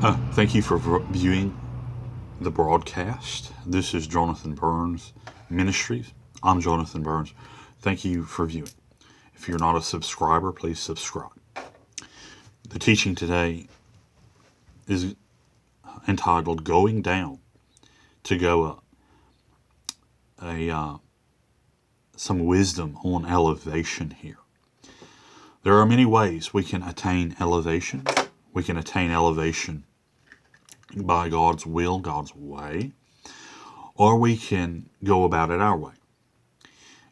Thank you for viewing the broadcast. This is Jonathan Burns Ministries. I'm Jonathan Burns. Thank you for viewing. If you're not a subscriber, please subscribe. The teaching today is entitled Going Down to Go Up. Some wisdom on elevation here. There are many ways we can attain elevation. We can attain elevation by God's will, God's way, or we can go about it our way.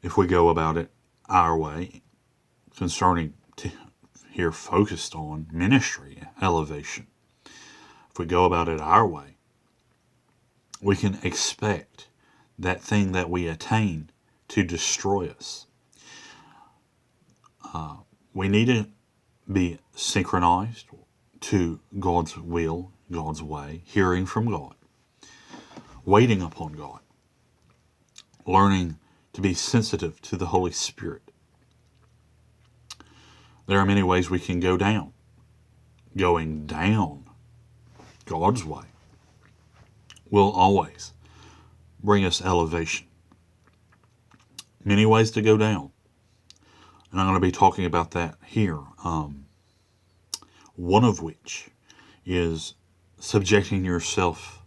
If we go about it our way, concerning here focused on ministry, elevation, if we go about it our way, we can expect that thing that we attain to destroy us. We need to be synchronized to God's will, God's way, hearing from God, waiting upon God, learning to be sensitive to the Holy Spirit. There are many ways we can go down. Going down God's way will always bring us elevation. Many ways to go down. And I'm going to be talking about that here. One of which is subjecting yourself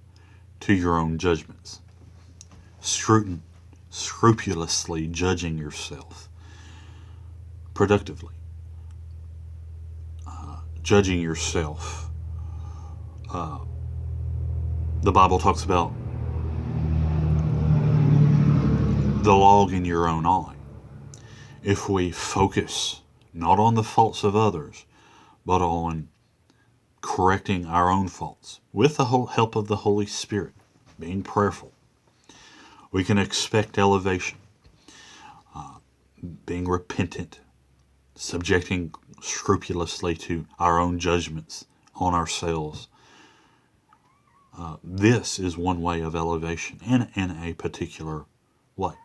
to your own judgments. Scrupulously judging yourself productively. Judging yourself. The Bible talks about the log in your own eye. If we focus not on the faults of others, but on correcting our own faults with the help of the Holy Spirit, being prayerful, we can expect elevation, being repentant, subjecting scrupulously to our own judgments on ourselves. This is one way of elevation in a particular way.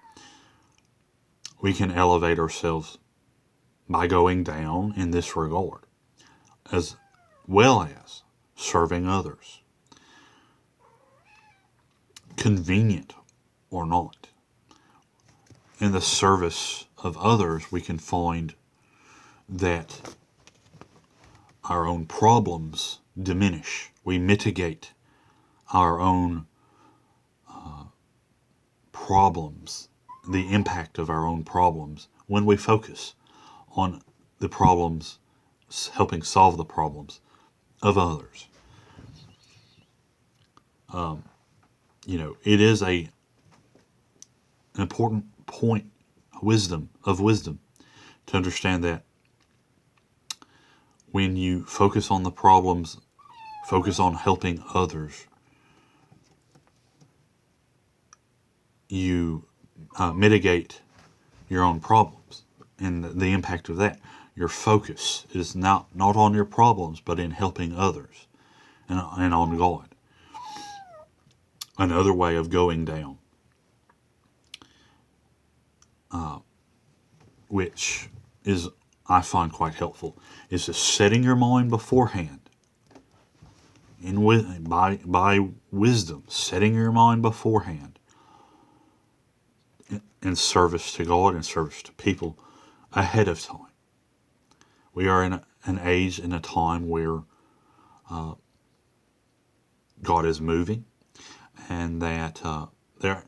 We can elevate ourselves by going down in this regard, as well as serving others. Convenient or not, in the service of others, we can find that our own problems diminish. We mitigate our own problems, the impact of our own problems, when we focus on the problems, helping solve the problems of others. It is an important point, wisdom, to understand that when you focus on the problems, focus on helping others, you mitigate your own problems and the impact of that. Your focus is not on your problems, but in helping others and on God. Another way of going down, which is, I find quite helpful, is just setting your mind beforehand by wisdom, setting your mind beforehand in service to God and service to people ahead of time. We are in an age and a time where God is moving, and that there,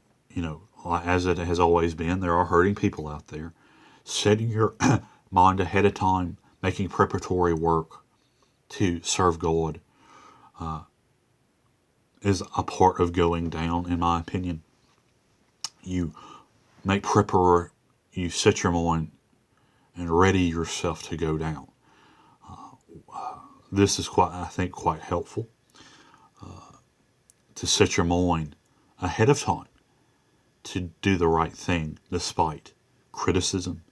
as it has always been, there are hurting people out there. Setting your mind ahead of time, making preparatory work to serve God is a part of going down, in my opinion. You make you set your mind and ready yourself to go down. This is I think, quite helpful to set your mind ahead of time to do the right thing despite criticism,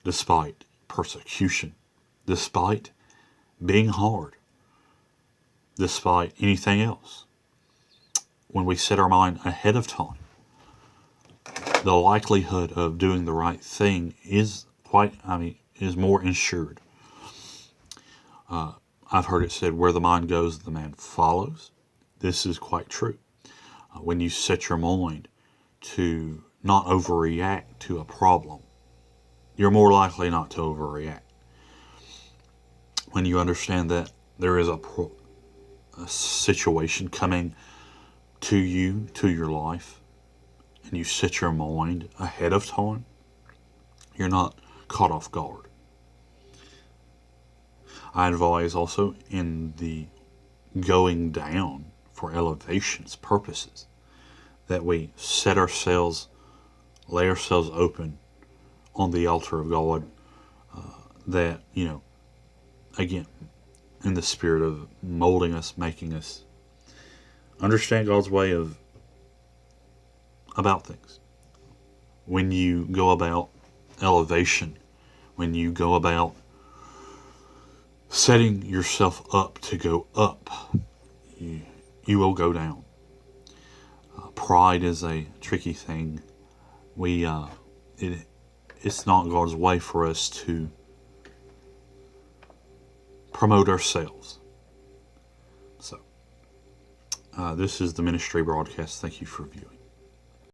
despite persecution, despite being hard, despite anything else. When we set our mind ahead of time, the likelihood of doing the right thing is more ensured. I've heard it said, where the mind goes, the man follows. This is quite true. When you set your mind to not overreact to a problem, you're more likely not to overreact. When you understand that there is a situation coming to you, to your life, and you set your mind ahead of time, you're not caught off guard. I advise also in the going down for elevation's purposes that we set ourselves, lay ourselves open on the altar of God, that, again, in the spirit of molding us, making us understand God's way about things. When you go about elevation, when you go about setting yourself up to go up, you will go down. Pride is a tricky thing. It's not God's way for us to promote ourselves. So, this is the ministry broadcast. Thank you for viewing.